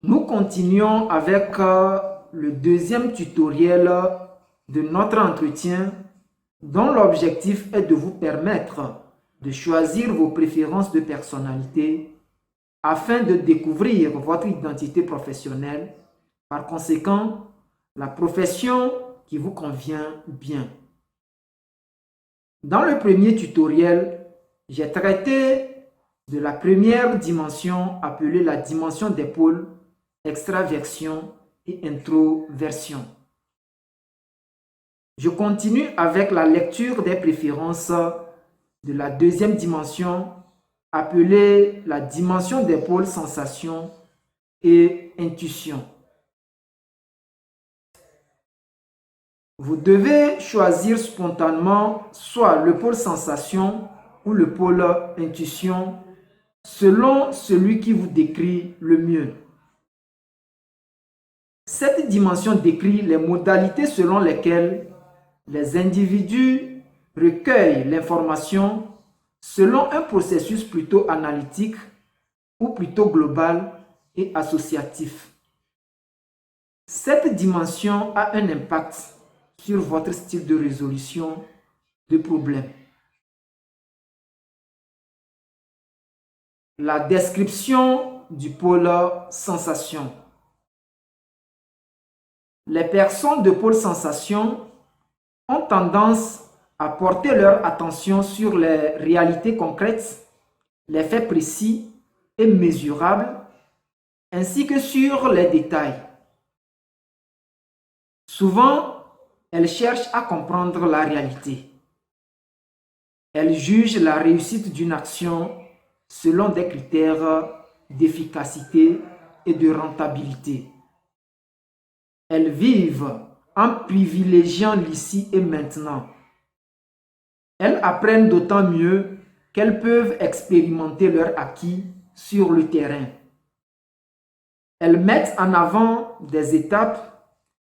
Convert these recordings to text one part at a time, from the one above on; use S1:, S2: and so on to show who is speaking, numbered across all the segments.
S1: Nous continuons avec le deuxième tutoriel de notre entretien dont l'objectif est de vous permettre de choisir vos préférences de personnalité afin de découvrir votre identité professionnelle, par conséquent, la profession qui vous convient bien. Dans le premier tutoriel, j'ai traité de la première dimension appelée la dimension des pôles, extraversion et introversion. Je continue avec la lecture des préférences de la deuxième dimension appelée la dimension des pôles sensation et intuition. Vous devez choisir spontanément soit le pôle sensation ou le pôle intuition selon celui qui vous décrit le mieux. Cette dimension décrit les modalités selon lesquelles les individus recueillent l'information selon un processus plutôt analytique ou plutôt global et associatif. Cette dimension a un impact sur votre style de résolution de problèmes. La description du pôle sensation. Les personnes de pôle sensation ont tendance à porter leur attention sur les réalités concrètes, les faits précis et mesurables, ainsi que sur les détails. Souvent, elles cherchent à comprendre la réalité. Elles jugent la réussite d'une action selon des critères d'efficacité et de rentabilité. Elles vivent en privilégiant l'ici et maintenant. Elles apprennent d'autant mieux qu'elles peuvent expérimenter leur acquis sur le terrain. Elles mettent en avant des étapes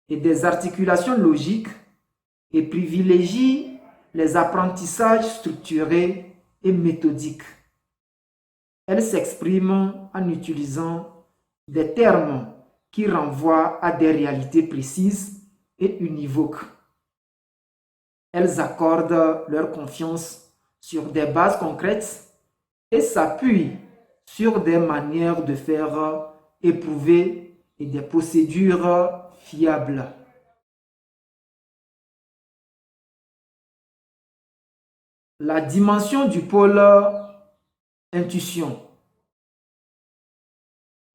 S1: et des articulations logiques et privilégient les apprentissages structurés et méthodiques. Elles s'expriment en utilisant des termes qui renvoient à des réalités précises et univoques. Elles accordent leur confiance sur des bases concrètes et s'appuient sur des manières de faire éprouvées et des procédures fiables. La dimension du pôle intuition.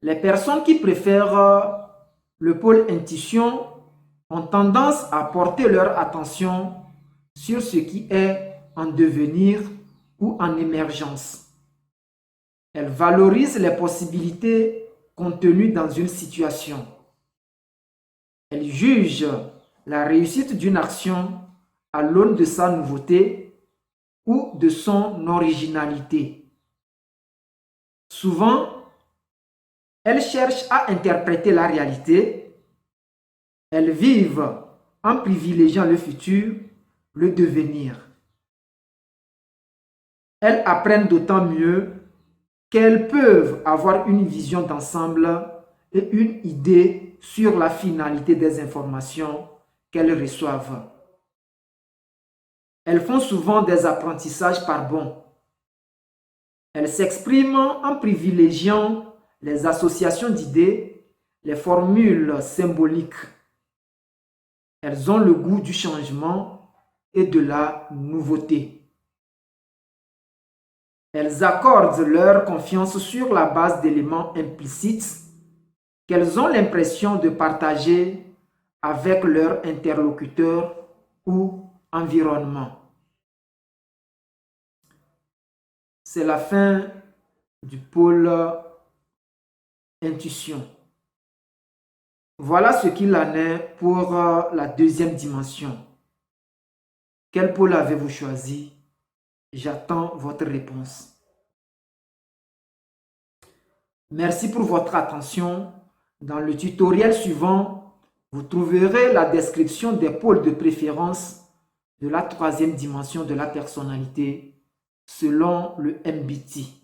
S1: Les personnes qui préfèrent le pôle intuition ont tendance à porter leur attention sur ce qui est en devenir ou en émergence. Elles valorisent les possibilités contenues dans une situation. Elles jugent la réussite d'une action à l'aune de sa nouveauté ou de son originalité. Souvent, elles cherchent à interpréter la réalité. Elles vivent en privilégiant le futur, le devenir. Elles apprennent d'autant mieux qu'elles peuvent avoir une vision d'ensemble et une idée sur la finalité des informations qu'elles reçoivent. Elles font souvent des apprentissages par bond. Elles s'expriment en privilégiant les associations d'idées, les formules symboliques. Elles ont le goût du changement et de la nouveauté. Elles accordent leur confiance sur la base d'éléments implicites qu'elles ont l'impression de partager avec leur interlocuteur ou environnement. C'est la fin du pôle intuition. Voilà ce qu'il en est pour la deuxième dimension. Quel pôle avez-vous choisi? J'attends votre réponse. Merci pour votre attention. Dans le tutoriel suivant, vous trouverez la description des pôles de préférence de la troisième dimension de la personnalité selon le MBTI.